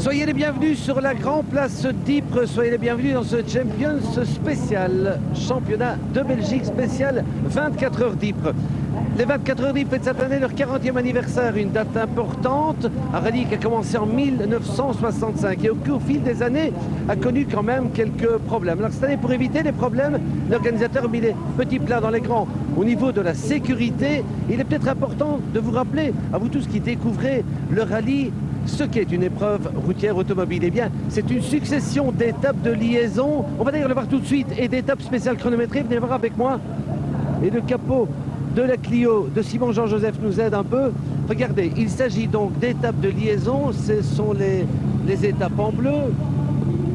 Soyez les bienvenus sur la Grand Place d'Ypres, soyez les bienvenus dans ce Champions spécial, championnat de Belgique spécial 24 heures d'Ypres. Les 24 heures d'Ypres fêtent cette année leur 40e anniversaire, une date importante, un rallye qui a commencé en 1965 et au fil des années a connu quand même quelques problèmes. Alors cette année, pour éviter les problèmes, l'organisateur a mis les petits plats dans les grands. Au niveau de la sécurité, il est peut-être important de vous rappeler, à vous tous qui découvrez le rallye, ce qu'est une épreuve routière automobile. Eh bien, c'est une succession d'étapes de liaison, on va d'ailleurs le voir tout de suite, et d'étapes spéciales chronométrées. Venez voir avec moi. Et le capot de la Clio de Simon Jean-Joseph nous aide un peu. Regardez, il s'agit donc d'étapes de liaison, ce sont les étapes en bleu,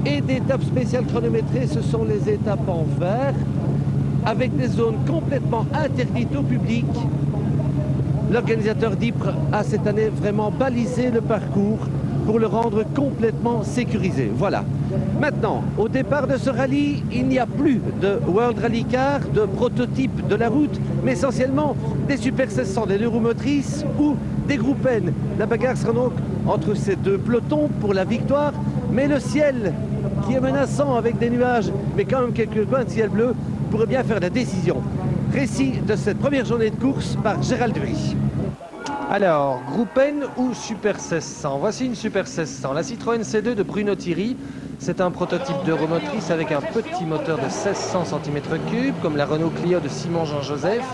et d'étapes spéciales chronométrées, ce sont les étapes en vert, avec des zones complètement interdites au public. L'organisateur d'Ypres a cette année vraiment balisé le parcours pour le rendre complètement sécurisé. Voilà. Maintenant, au départ de ce rallye, il n'y a plus de World Rally Car, de prototype de la route, mais essentiellement des Super 1600, des deux roues motrices ou des groupes N. La bagarre sera donc entre ces deux pelotons pour la victoire, mais le ciel qui est menaçant avec des nuages, mais quand même quelques coins de ciel bleu, pourrait bien faire la décision. Récit de cette première journée de course par Gérald Dury. Alors, groupe N ou Super 1600? Voici une Super 1600, la Citroën C2 de Bruno Thierry. C'est un prototype d'euromotrice avec un petit moteur de 1600 cm3, comme la Renault Clio de Simon Jean-Joseph.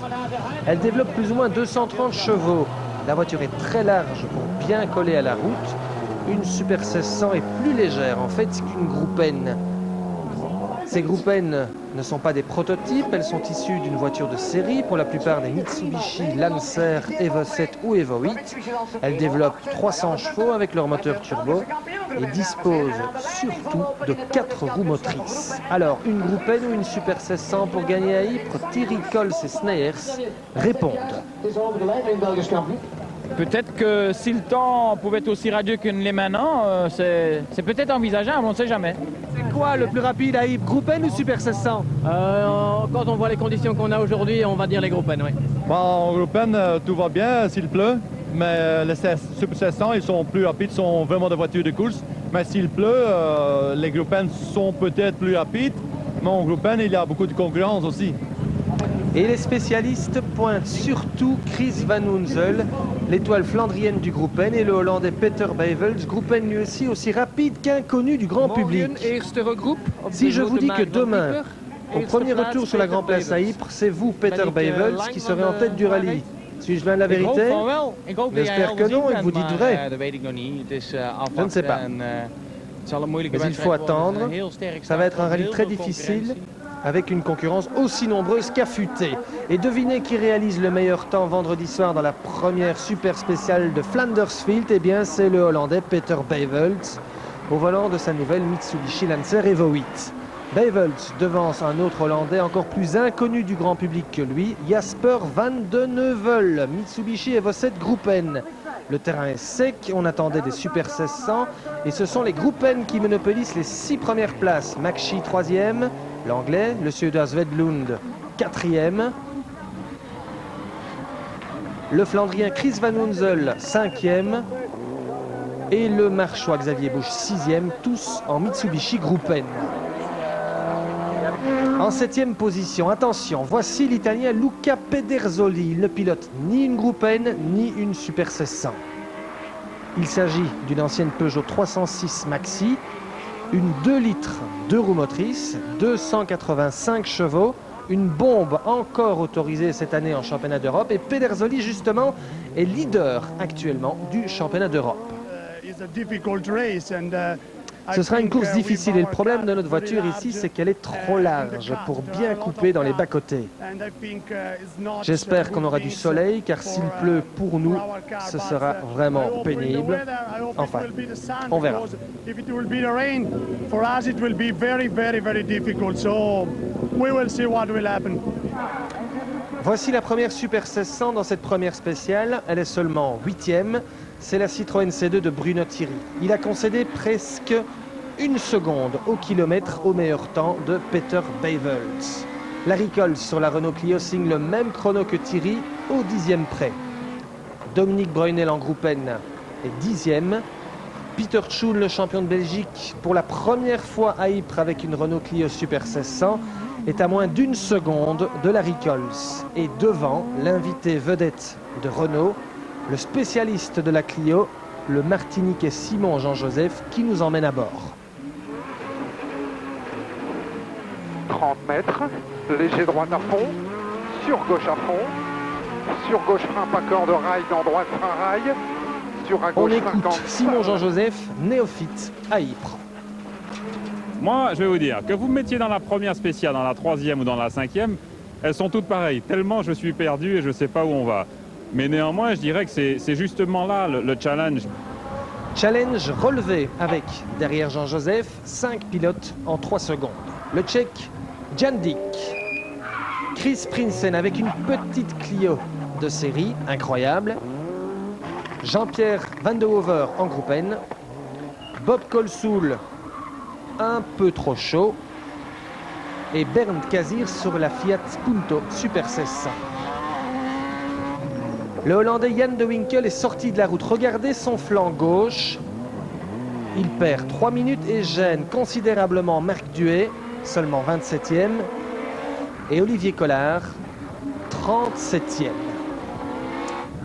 Elle développe plus ou moins 230 chevaux. La voiture est très large pour bien coller à la route. Une Super 1600 est plus légère en fait qu'une groupe N. Ces groupes N ne sont pas des prototypes, elles sont issues d'une voiture de série, pour la plupart des Mitsubishi Lancer Evo 7 ou Evo 8. Elles développent 300 chevaux avec leur moteur turbo et disposent surtout de 4 roues motrices. Alors, une groupe N ou une Super 1600 pour gagner à Ypres? Thierry Cols et Sneyers répondent. Peut-être que si le temps pouvait être aussi radieux que l'est maintenant, c'est peut-être envisageable, on ne sait jamais. C'est quoi le plus rapide à Ypres, groupe N ou Super 1600? Quand on voit les conditions qu'on a aujourd'hui, on va dire les groupes N, oui. Bon, en groupe N, tout va bien s'il pleut, mais les Super 1600, ils sont plus rapides, sont vraiment des voitures de course. Mais s'il pleut, les groupes N sont peut-être plus rapides, mais en groupe N, il y a beaucoup de concurrence aussi. Et les spécialistes pointent surtout Chris Van Hunzel, l'étoile flandrienne du groupe N, et le Hollandais Peter Bevels, groupe N lui aussi rapide qu'inconnu du grand public. Si je vous dis que demain, au premier retour sur la Grand Place à Ypres, c'est vous, Peter Bevels, qui serez en tête du rallye. Suis-je loin de la vérité? J'espère que non et que vous dites vrai. Je ne sais pas. Mais il faut attendre. Ça va être un rallye très difficile, avec une concurrence aussi nombreuse qu'affûtée. Et devinez qui réalise le meilleur temps vendredi soir dans la première super spéciale de Flandersfield? Eh bien, c'est le Hollandais Peter Bevels, au volant de sa nouvelle Mitsubishi Lancer Evo 8. Bevels devance un autre Hollandais encore plus inconnu du grand public que lui, Jasper van de Neuvel, Mitsubishi Evo 7 Groupe N. Le terrain est sec, on attendait des Super 1600, et ce sont les groupes N qui monopolisent les 6 premières places. Makshi 3e, l'anglais, le Suédois Svedlund 4e, le flandrien Chris Van Hunzel 5e, et le marchois Xavier Busch 6e, tous en Mitsubishi Groupe N. En 7e position, attention, voici l'Italien Luca Pedersoli. Il ne pilote ni une Groupe N, ni une Super 1600. Il s'agit d'une ancienne Peugeot 306 Maxi, une 2 litres, 2 roues motrices, 285 chevaux, une bombe encore autorisée cette année en championnat d'Europe. Et Pedersoli, justement, est leader actuellement du championnat d'Europe. Ce sera une course difficile et le problème de notre voiture ici, c'est qu'elle est trop large pour bien couper dans les bas-côtés. J'espère qu'on aura du soleil, car s'il pleut pour nous, ce sera vraiment pénible. Enfin, on verra. Voici la première Super 1600 dans cette première spéciale. Elle est seulement 8e. C'est la Citroën C2 de Bruno Thierry. Il a concédé presque 1 seconde au kilomètre au meilleur temps de Peter Bevels. Larry Cols sur la Renault Clio signe le même chrono que Thierry au 10e près. Dominique Breunel en groupe N est 10e. Peter Schoon, le champion de Belgique, pour la première fois à Ypres avec une Renault Clio Super 1600, est à moins d'1 seconde de Larry Coles. Et devant, l'invité vedette de Renault, le spécialiste de la Clio, le Martiniquais Simon Jean-Joseph, qui nous emmène à bord. 30 mètres, léger droite à fond, sur gauche à fond, sur gauche frein pas corde rail, dans droite frein rail, sur à gauche on écoute 50. Simon Jean-Joseph, néophyte à Ypres. Moi, je vais vous dire, que vous me mettiez dans la première spéciale, dans la troisième ou dans la cinquième, elles sont toutes pareilles, tellement je suis perdu et je ne sais pas où on va. Mais néanmoins, je dirais que c'est justement là le challenge. Challenge relevé avec, derrière Jean-Joseph, 5 pilotes en 3 secondes. Le Tchèque Jan Dick, Chris Prinsen avec une petite Clio de série, incroyable, Jean-Pierre Van de Hover en groupe N, Bob Colsoul, un peu trop chaud, et Bernd Kazir sur la Fiat Punto Super 1600. Le Hollandais Jan de Winkel est sorti de la route. Regardez son flanc gauche. Il perd 3 minutes et gêne considérablement Marc Duet, seulement 27e, et Olivier Collard, 37e.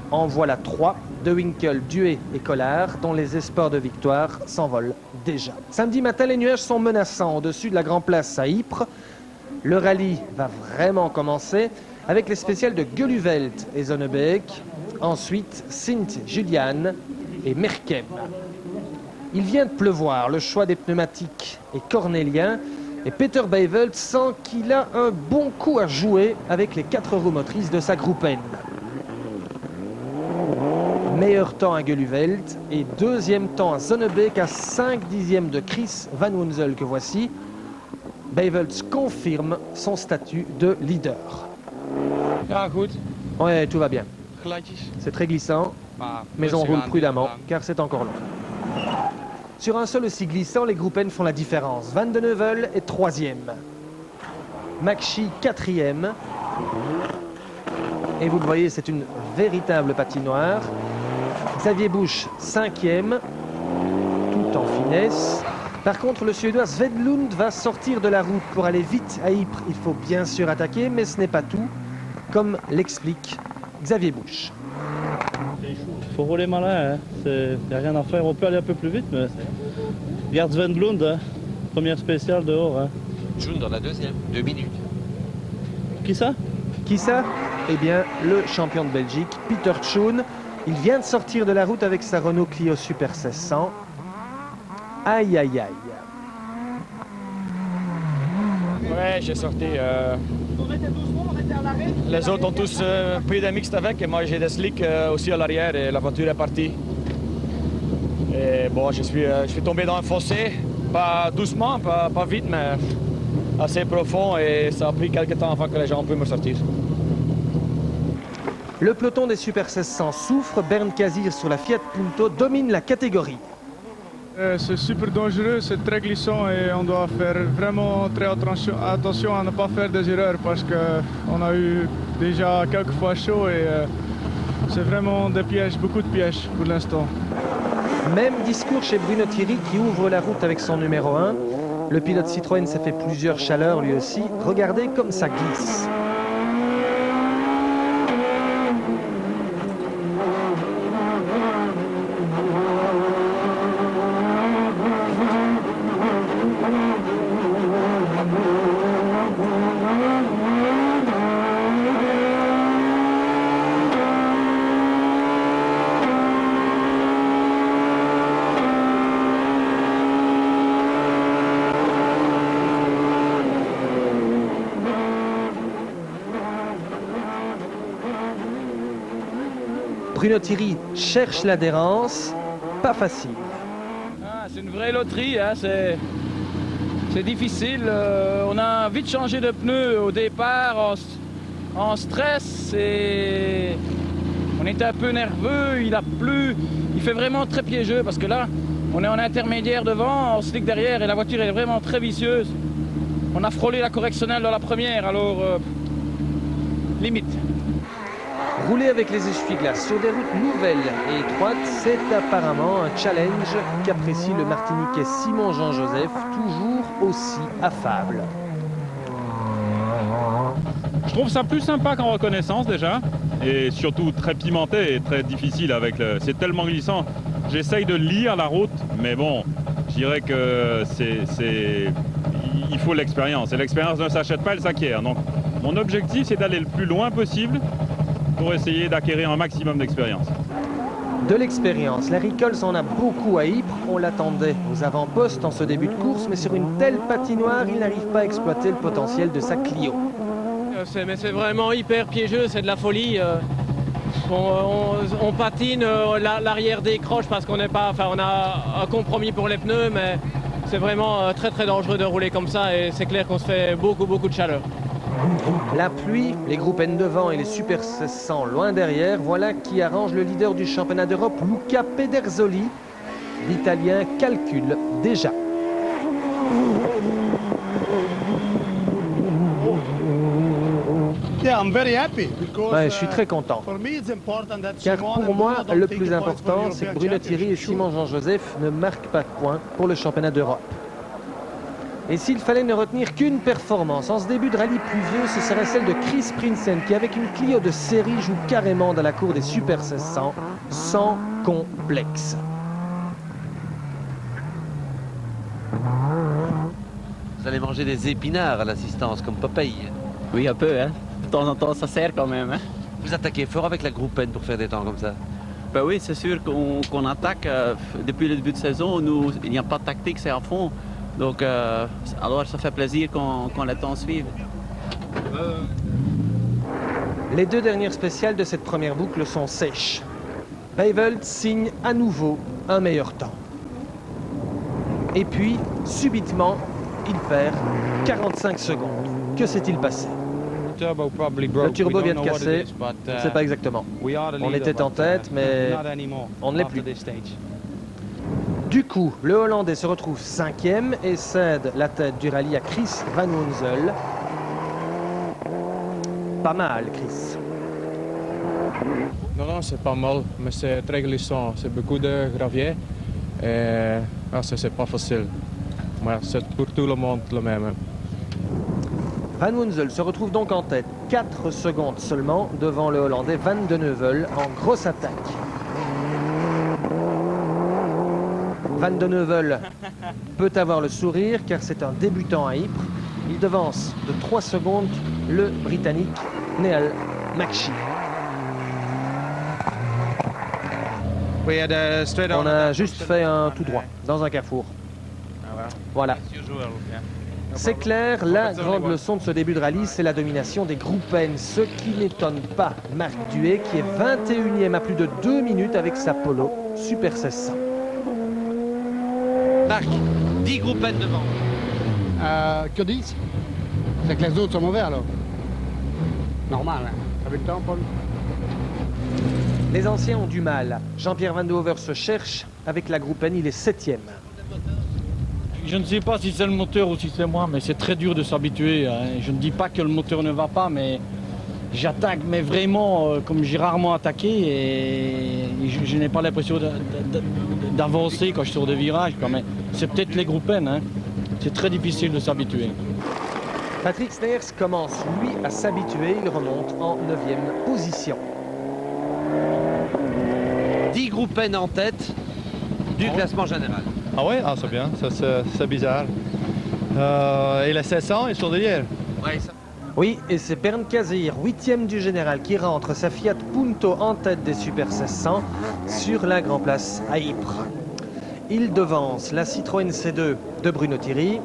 En voilà 3, de Winkel, Duet et Collard, dont les espoirs de victoire s'envolent déjà. Samedi matin, les nuages sont menaçants au-dessus de la Grand Place à Ypres. Le rallye va vraiment commencer avec les spéciales de Gulluvelt et Zonnebeek, ensuite Sint-Julian et Merkem. Il vient de pleuvoir, le choix des pneumatiques est cornélien et Peter Bavelt sent qu'il a un bon coup à jouer avec les 4 roues motrices de sa groupe N. Meilleur temps à Gulluvelt et deuxième temps à Zonnebeek à 5 dixièmes de Chris Van Wunzel que voici. Bavelt confirme son statut de leader. Ja, goed. Ouais, tout va bien. Gladjes. C'est très glissant, mais on roule prudemment car c'est encore long. Sur un sol aussi glissant, les groupes N font la différence. Van den Heuvel est 3e. Makshi 4e. Et vous le voyez, c'est une véritable patinoire. Xavier Busch 5e, tout en finesse. Par contre, le Suédois Svedlund va sortir de la route pour aller vite à Ypres. Il faut bien sûr attaquer, mais ce n'est pas tout, comme l'explique Xavier Busch. Il faut rouler malin, il n'y a rien à faire. On peut aller un peu plus vite, mais regarde Svedlund, hein. Première spéciale dehors. Hein. Schoon dans la deuxième, 2 minutes. Qui ça? Qui ça? Eh bien, le champion de Belgique, Peter Schoon. Il vient de sortir de la route avec sa Renault Clio Super 1600. Aïe, aïe, aïe. Ouais, j'ai sorti. Les autres ont tous pris des mixtes avec et moi j'ai des slicks aussi à l'arrière et la voiture est partie. Et bon, je suis tombé dans un fossé, pas doucement, pas vite, mais assez profond et ça a pris quelques temps avant que les gens puissent me sortir. Le peloton des Super 1600 souffre. Bernd Kazir sur la Fiat Punto domine la catégorie. C'est super dangereux, c'est très glissant et on doit faire vraiment très attention à ne pas faire des erreurs parce qu'on a eu déjà quelques fois chaud et c'est vraiment des pièges, beaucoup de pièges pour l'instant. Même discours chez Bruno Thierry qui ouvre la route avec son numéro 1. Le pilote Citroën s'est fait plusieurs chaleurs lui aussi. Regardez comme ça glisse. Bruno Thierry cherche l'adhérence, pas facile. Ah, c'est une vraie loterie, hein, c'est difficile. On a vite changé de pneus au départ, en stress, et on était un peu nerveux, il a plu, il fait vraiment très piégeux parce que là, on est en intermédiaire devant, en slick derrière et la voiture est vraiment très vicieuse. On a frôlé la correctionnelle dans la première, alors limite. Rouler avec les essuie-glaces sur des routes nouvelles et étroites, c'est apparemment un challenge qu'apprécie le Martiniquais Simon Jean-Joseph, toujours aussi affable. Je trouve ça plus sympa qu'en reconnaissance déjà, et surtout très pimenté et très difficile avec le... C'est tellement glissant. J'essaye de lire la route, mais bon, je dirais que il faut l'expérience. Et l'expérience ne s'achète pas, elle s'acquiert. Donc mon objectif, c'est d'aller le plus loin possible pour essayer d'acquérir un maximum d'expérience. De l'expérience, Larry Coles en a beaucoup à Ypres. On l'attendait aux avant-postes en ce début de course, mais sur une telle patinoire, il n'arrive pas à exploiter le potentiel de sa Clio. Mais c'est vraiment hyper piégeux, c'est de la folie. On patine, l'arrière décroche parce qu'on n'est pas, enfin on a un compromis pour les pneus, mais c'est vraiment très très dangereux de rouler comme ça et c'est clair qu'on se fait beaucoup de chaleur. La pluie, les groupes N devant et les Super 1600 loin derrière, voilà qui arrange le leader du championnat d'Europe, Luca Pedersoli. L'Italien calcule déjà. Ouais, je suis très content. Car pour moi, le plus important, c'est que Bruno Thierry et Simon Jean-Joseph ne marquent pas de points pour le championnat d'Europe. Et s'il fallait ne retenir qu'une performance en ce début de rallye pluvieux, ce serait celle de Chris Prinsen qui, avec une Clio de série, joue carrément dans la cour des Super 1600 sans complexe. Vous allez manger des épinards à l'assistance, comme Popeye. Oui, un peu, hein. De temps en temps, ça sert quand même. Hein. Vous attaquez fort avec la groupe N pour faire des temps comme ça? Ben oui, c'est sûr qu'on attaque. Depuis le début de saison, il n'y a pas de tactique, c'est à fond. Donc, alors ça fait plaisir quand les temps suivent. Les deux dernières spéciales de cette première boucle sont sèches. Beivelt signe à nouveau un meilleur temps. Et puis, subitement, il perd 45 secondes. Que s'est-il passé? Le turbo vient de casser, on ne sait pas exactement. On était en tête, mais on ne l'est plus. Du coup, le Hollandais se retrouve 5e et cède la tête du rallye à Chris Van Wunzel. Pas mal, Chris. Non, c'est pas mal, mais c'est très glissant. C'est beaucoup de gravier et c'est pas facile. Mais c'est pour tout le monde le même. Van Wunzel se retrouve donc en tête, 4 secondes seulement devant le Hollandais Van de Neuvel en grosse attaque. Van de Neuvel peut avoir le sourire car c'est un débutant à Ypres. Il devance de 3 secondes le Britannique Neal McShee. On a juste fait un tout droit dans un carrefour. Voilà. C'est clair, la grande leçon de ce début de rallye, c'est la domination des groupes N. Ce qui n'étonne pas Marc Duet, qui est 21e à plus de 2 minutes avec sa Polo Super 1600. Marc, 10 groupes N devant. Que 10? C'est que les autres sont mauvais alors. Normal, hein. Avec le temps, Paul. Les anciens ont du mal. Jean-Pierre Van de Hover se cherche. Avec la groupe N, il est 7e. Je ne sais pas si c'est le moteur ou si c'est moi, mais c'est très dur de s'habituer. Hein. Je ne dis pas que le moteur ne va pas, mais j'attaque, mais vraiment comme j'ai rarement attaqué et je n'ai pas l'impression d'avancer quand je sors des virages. C'est peut-être les groupes N, hein. C'est très difficile de s'habituer. Patrick Sneyers commence, lui, à s'habituer. Il remonte en 9e position. 10 groupes N en tête du classement général. Ah ouais, c'est bien, c'est bizarre. Et les 700, ils sont derrière. Ouais, ça... Oui, et c'est Bernd Kazir, 8e du général, qui rentre sa Fiat Punto en tête des Super 1600 sur la Grand Place à Ypres. Il devance la Citroën C2 de Bruno Thierry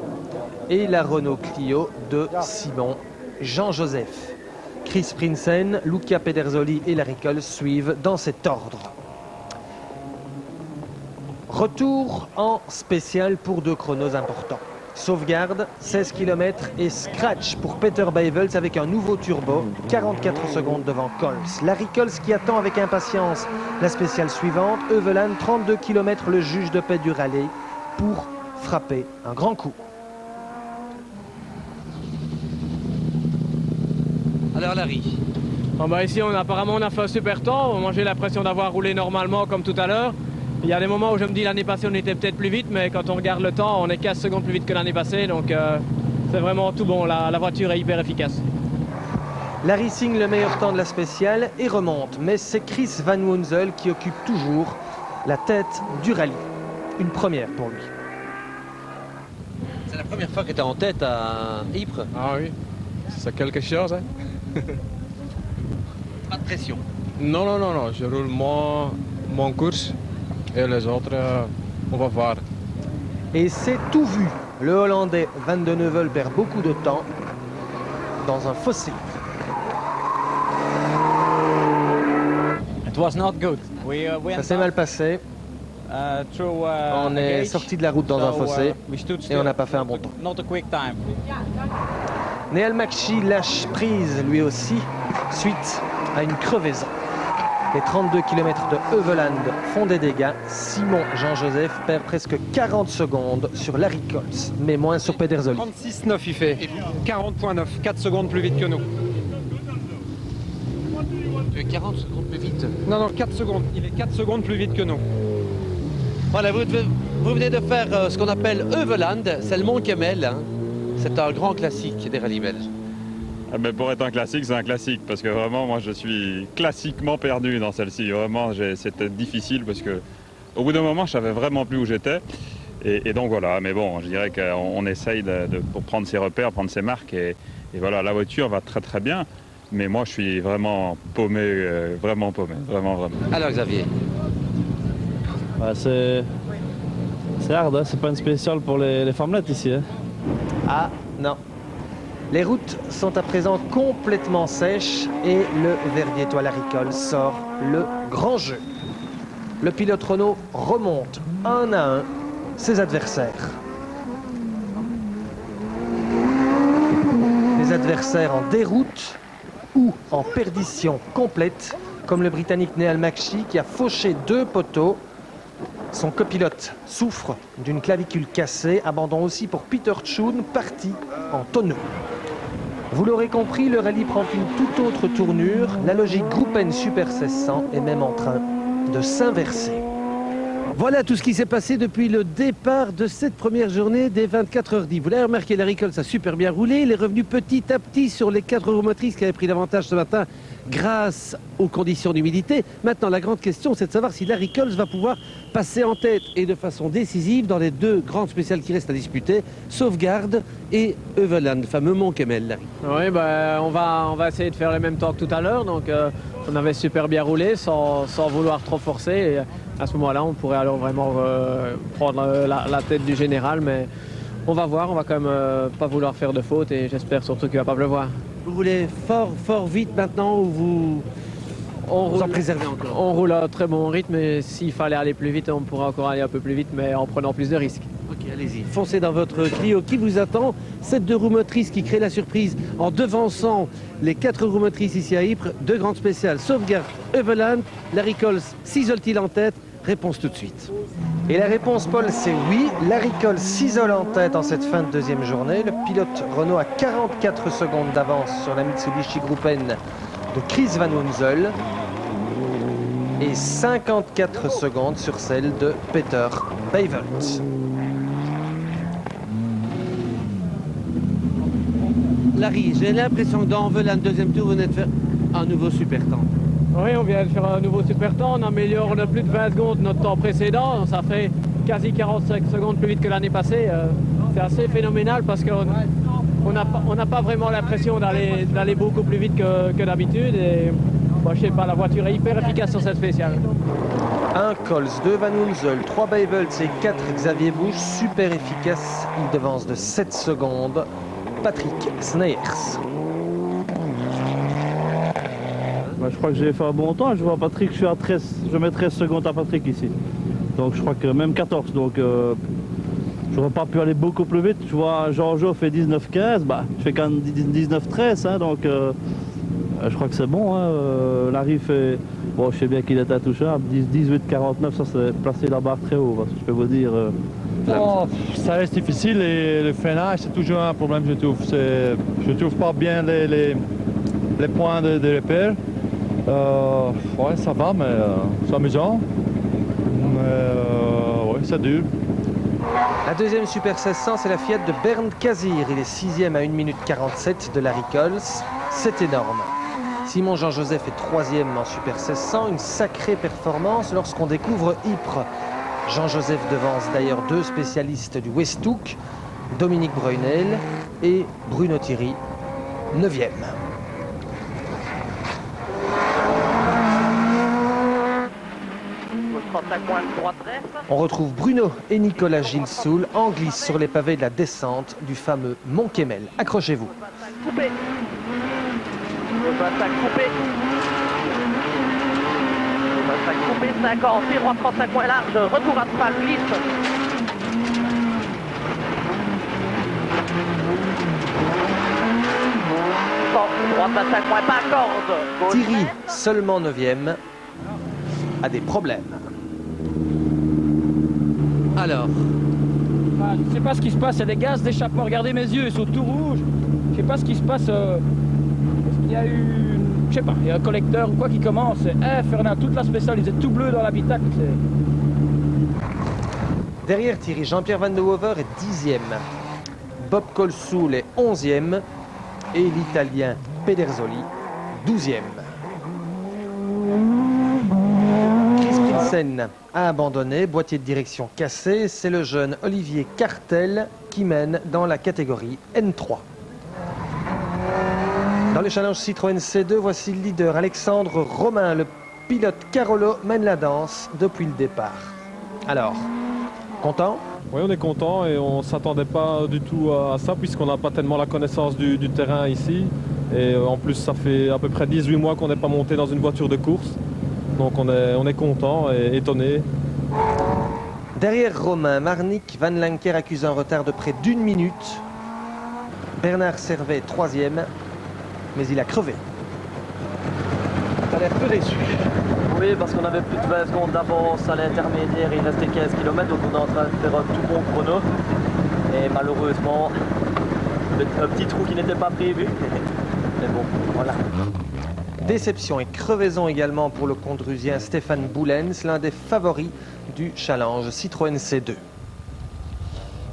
et la Renault Clio de Simon Jean-Joseph. Chris Prinsen, Luca Pedersoli et Larry Coles suivent dans cet ordre. Retour en spécial pour 2 chronos importants. Sauvegarde, 16 km et scratch pour Peter Beivelt avec un nouveau turbo, 44 secondes devant Coles. Larry Coles qui attend avec impatience la spéciale suivante. Euvelan, 32 km, le juge de paix du rallye, pour frapper un grand coup. Alors Larry, Ici, apparemment, on a fait un super temps. Moi, j'ai l'impression d'avoir roulé normalement comme tout à l'heure. Il y a des moments où je me dis l'année passée, on était peut-être plus vite, mais quand on regarde le temps, on est 15 secondes plus vite que l'année passée. Donc, c'est vraiment tout bon. La voiture est hyper efficace. Larry signe le meilleur temps de la spéciale et remonte. Mais c'est Chris Van Wunzel qui occupe toujours la tête du rallye. Une première pour lui. C'est la première fois que tu es en tête à Ypres. Ah oui, c'est quelque chose. Hein. Pas de pression. Non, je roule mon course et les autres, on va voir. Et c'est tout vu. Le Hollandais Van de Neuvel perd beaucoup de temps dans un fossé. It was not good. Ça s'est mal passé. On est sorti de la route dans un fossé et on n'a pas fait un bon temps. Néal Makshi lâche prise lui aussi suite à une crevaison. Les 32 km de Heuveland font des dégâts. Simon Jean-Joseph perd presque 40 secondes sur Larry Colts, mais moins sur Pedersoli. 36,9 il fait, 40,9, 4 secondes plus vite que nous. Tu es 40 secondes plus vite? Non, 4 secondes, il est 4 secondes plus vite que nous. Voilà, vous venez de faire ce qu'on appelle Heuveland, c'est le Mont Kemmel. Hein. C'est un grand classique des rallyes belges. Ah ben pour être un classique, c'est un classique, parce que vraiment, moi, je suis classiquement perdu dans celle-ci. Vraiment, c'était difficile, parce que au bout d'un moment, je savais vraiment plus où j'étais. Et donc voilà, mais bon, je dirais qu'on essaye pour prendre ses repères, prendre ses marques, et voilà, la voiture va très très bien, mais moi, je suis vraiment paumé, vraiment. Alors Xavier? C'est hard, hein, c'est pas une spéciale pour les femmelettes ici. Hein. Ah non. Les routes sont à présent complètement sèches et le Verdier Étoile Larry sort le grand jeu. Le pilote Renault remonte un à un ses adversaires. Des adversaires en déroute ou en perdition complète, comme le Britannique Néal Makshi qui a fauché 2 poteaux. Son copilote souffre d'une clavicule cassée. Abandon aussi pour Peter Tschun, parti en tonneau. Vous l'aurez compris, le rallye prend une toute autre tournure. La logique Gruppen Super 1600 est même en train de s'inverser. Voilà tout ce qui s'est passé depuis le départ de cette première journée des 24 heures d'Ypres. Vous l'avez remarqué, Larry Colts a super bien roulé. Il est revenu petit à petit sur les 4 roues motrices qui avaient pris l'avantage ce matin grâce aux conditions d'humidité. Maintenant, la grande question, c'est de savoir si Larry Colts va pouvoir passer en tête et de façon décisive dans les 2 grandes spéciales qui restent à disputer, Sauvegarde et Heuveland, fameux Mont Kemmel. Oui, on va essayer de faire le même temps que tout à l'heure. Donc, on avait super bien roulé sans vouloir trop forcer. Et à ce moment-là, on pourrait alors vraiment prendre la tête du général. Mais on va voir, on va quand même pas vouloir faire de faute et j'espère surtout qu'il ne va pas pleuvoir. Vous roulez fort vite maintenant ou vous en préservez encore? On roule à un très bon rythme et s'il fallait aller plus vite, on pourrait encore aller un peu plus vite, mais en prenant plus de risques. Ok, allez-y. Foncez dans votre Clio qui vous attend. Cette 2 roues motrices qui crée la surprise en devançant les 4 roues motrices ici à Ypres. 2 grandes spéciales, Sauvegarde, Heuveland, Larry Colts s'isole-t-il en tête? Réponse tout de suite. Et la réponse, Paul, c'est oui. Larry Colts s'isole en tête en cette fin de 2e journée. Le pilote Renault a 44 secondes d'avance sur la Mitsubishi Gruppen de Chris Van Wunzel et 54 secondes sur celle de Peter Beivelt. Larry, j'ai l'impression que dans Heuveland, 2e tour, vous venez de faire un nouveau super temps. Oui, on vient de faire un nouveau super temps, on améliore de plus de 20 secondes notre temps précédent, ça fait quasi 45 secondes plus vite que l'année passée. C'est assez phénoménal parce qu'on n'a pas vraiment l'impression d'aller beaucoup plus vite que d'habitude. Et moi, je sais pas, la voiture est hyper efficace sur cette spéciale. 1 Colts, 2 Van Wunzel, 3 Beivelt et 4 Xavier Busch, super efficace. Il devance de 7 secondes Patrick Sneyers. Je crois que j'ai fait un bon temps. Je vois Patrick, je mets 13 secondes à Patrick ici. Donc je crois que même 14. Donc j'aurais pas pu aller beaucoup plus vite. Je vois Jean-Jo fait 19-15. Je fais quand même 19-13. Hein, donc je crois que c'est bon. Hein. Larry fait... Bon, je sais bien qu'il est intouchable. 18-49, ça c'est placer la barre très haut. Parce que je peux vous dire... Ça reste difficile et le freinage c'est toujours un problème, je trouve. Je trouve pas bien les points de repère. Ouais, ça va, mais c'est amusant. Mais ouais, c'est dur. La deuxième Super 1600, c'est la Fiat de Bernd Kazir. Il est 6e à 1 minute 47 de Larry Coles. C'est énorme. Simon Jean-Joseph est 3e en Super 1600. Une sacrée performance lorsqu'on découvre Ypres. Jean-Joseph devance d'ailleurs 2 spécialistes du Westhoek, Dominique Breunel et Bruno Thierry, 9e. On retrouve Bruno et Nicolas Gilsoul en glisse sur les pavés de la descente du fameux Mont Kemmel. Accrochez-vous. Coupé. Coupé. 50, 35 points large, retour à pas glisse. Droite 25 points, pas corde. Thierry, seulement 9e, a des problèmes. Alors je ne sais pas ce qui se passe, il y a des gaz d'échappement. Regardez mes yeux, ils sont tout rouges. Je ne sais pas ce qui se passe. Est-ce qu'il y a eu... Je sais pas, il y a un collecteur ou quoi qui commence. C'est infernal, toute la spéciale, ils étaient tout bleus dans l'habitacle. Derrière Thierry, Jean-Pierre Van de Hover est 10e. Bob Colsoul est 11e. Et l'Italien Pedersoli, 12e. Chris Prinsen a abandonné, boîtier de direction cassé. C'est le jeune Olivier Cartel qui mène dans la catégorie N3. Dans le challenge Citroën C2, voici le leader Alexandre Romain. Le pilote Carolo mène la danse depuis le départ. Alors, content ? Oui, on est content et on ne s'attendait pas du tout à ça puisqu'on n'a pas tellement la connaissance du terrain ici. Et en plus, ça fait à peu près 18 mois qu'on n'est pas monté dans une voiture de course. Donc on est content et étonné. Derrière Romain, Marnik Van Lanker accuse un retard de près d'1 minute. Bernard Servet, 3e, mais il a crevé. Tu as l'air peu déçu. Oui, parce qu'on avait plus de 20 secondes d'avance à l'intermédiaire, il restait 15 km, donc on est en train de faire un tout bon chrono. Et malheureusement, un petit trou qui n'était pas prévu. Mais bon, voilà. Déception et crevaison également pour le condrusien Stéphane Boulens, l'un des favoris du challenge Citroën C2.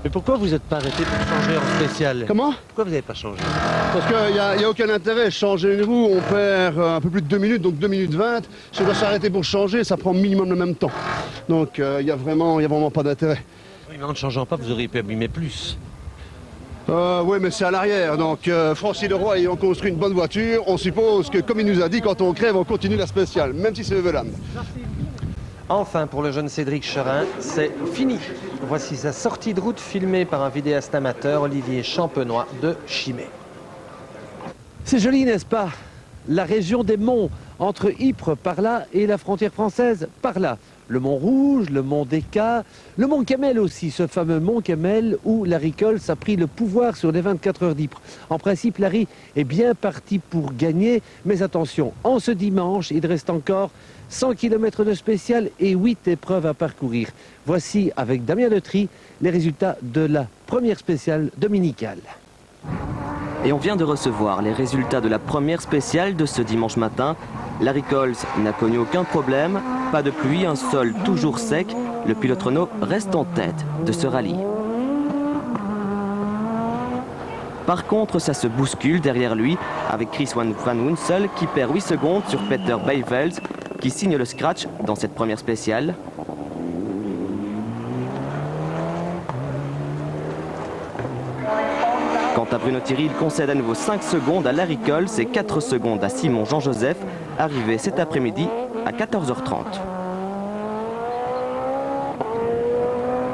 Mais pourquoi vous n'êtes pas arrêté pour changer en spécial? Comment? Pourquoi vous n'avez pas changé? Parce qu'il n'y a aucun intérêt. Changer une roue, on perd un peu plus de 2 minutes, donc 2 minutes 20. Si on doit s'arrêter pour changer, ça prend minimum le même temps. Donc il n'y a vraiment pas d'intérêt. Oui, mais en ne changeant pas, vous auriez pu abîmer plus. Oui, mais c'est à l'arrière. Donc Francis Leroy ayant construit une bonne voiture, on suppose que, comme il nous a dit, quand on crève, on continue la spéciale, même si c'est Eveland. Enfin, pour le jeune Cédric Cherin, c'est fini. Voici sa sortie de route filmée par un vidéaste amateur, Olivier Champenois de Chimay. C'est joli, n'est-ce pas? La région des monts, entre Ypres par là et la frontière française par là. Le Mont Rouge, le Mont Descas, le Mont Kemmel aussi, ce fameux Mont Kemmel où Larry Coles a pris le pouvoir sur les 24 heures d'Ypres. En principe, Larry est bien parti pour gagner, mais attention, en ce dimanche, il reste encore 100 km de spécial et 8 épreuves à parcourir. Voici, avec Damien Letry, les résultats de la première spéciale dominicale. Et on vient de recevoir les résultats de la première spéciale de ce dimanche matin. Larry Coles n'a connu aucun problème, pas de pluie, un sol toujours sec. Le pilote Renault reste en tête de ce rallye. Par contre, ça se bouscule derrière lui avec Chris Van Wunsel qui perd 8 secondes sur Peter Beivels qui signe le scratch dans cette première spéciale. Quant à Bruno Thierry, il concède à nouveau 5 secondes à Larry Coles et 4 secondes à Simon Jean-Joseph, arrivé cet après-midi à 14h30.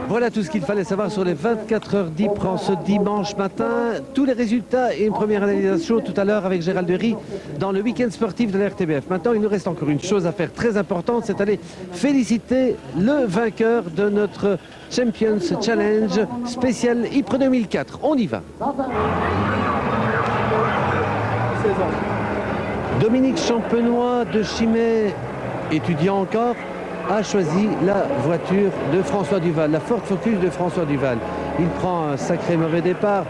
Voilà tout ce qu'il fallait savoir sur les 24 heures d'Ypres en ce dimanche matin. Tous les résultats et une première analyse chaud tout à l'heure avec Gérald Dery dans le week-end sportif de la RTBF. Maintenant, il nous reste encore une chose à faire très importante, c'est aller féliciter le vainqueur de notre Champions Challenge spécial Ypres 2004. On y va. Dominique Champenois de Chimay, étudiant encore, a choisi la voiture de François Duval, la Ford Focus de François Duval. Il prend un sacré mauvais départ.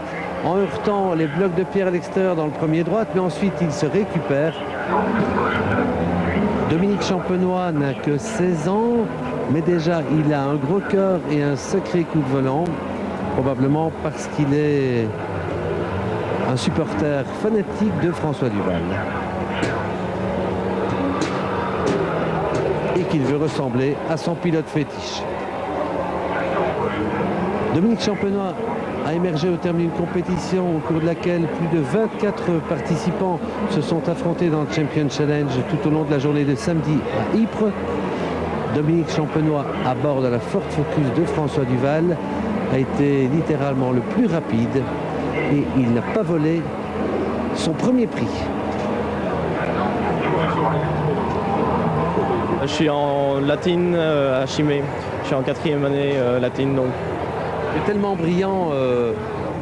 en heurtant les blocs de pierre à l'extérieur dans le premier droite, mais ensuite il se récupère. Dominique Champenois n'a que 16 ans, mais déjà il a un gros cœur et un sacré coup de volant, probablement parce qu'il est un supporter fanatique de François Duval. Et qu'il veut ressembler à son pilote fétiche. Dominique Champenois a émergé au terme d'une compétition au cours de laquelle plus de 24 participants se sont affrontés dans le Champion Challenge tout au long de la journée de samedi à Ypres. Dominique Champenois, à bord de la Ford Focus de François Duval, a été littéralement le plus rapide et il n'a pas volé son premier prix. Je suis en latine à Chimay. Je suis en 4e année latine donc. Tu es tellement brillant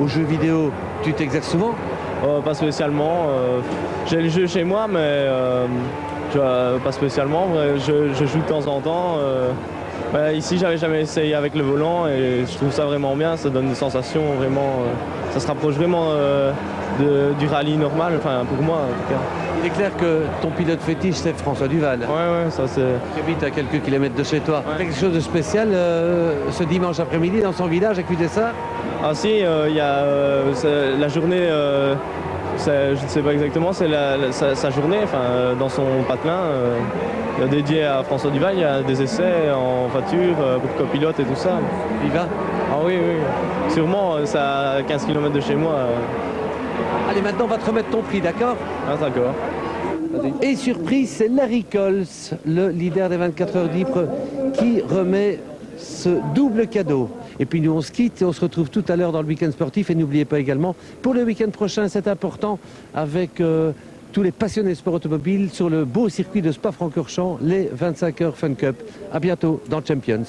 aux jeux vidéo, tu t'exerces souvent? Pas spécialement. J'ai le jeu chez moi, mais pas spécialement. Je joue de temps en temps. Ici, j'avais jamais essayé avec le volant et je trouve ça vraiment bien. Ça donne des sensations vraiment. Ça se rapproche vraiment du rallye normal, enfin pour moi en tout cas. Il est clair que ton pilote fétiche, c'est François Duval. Ouais, ça c'est... Qui habite à quelques kilomètres de chez toi. Ouais. Quelque chose de spécial ce dimanche après-midi dans son village à Cudessart? Ah si, il y a la journée, je ne sais pas exactement, c'est sa journée, enfin dans son patelin. Dédié à François Duval, il y a des essais en voiture, pour copilote et tout ça. Il va? Ah oui, sûrement, c'est à 15 km de chez moi. Allez, maintenant on va te remettre ton prix, d'accord? Ah d'accord. Et surprise, c'est Larry Coles, le leader des 24 heures d'Ypres, qui remet ce double cadeau. Et puis nous on se quitte et on se retrouve tout à l'heure dans le week-end sportif. Et n'oubliez pas également, pour le week-end prochain, c'est important, avec tous les passionnés de sport automobile sur le beau circuit de Spa-Francorchamps, les 25 heures Fun Cup. À bientôt dans Champions.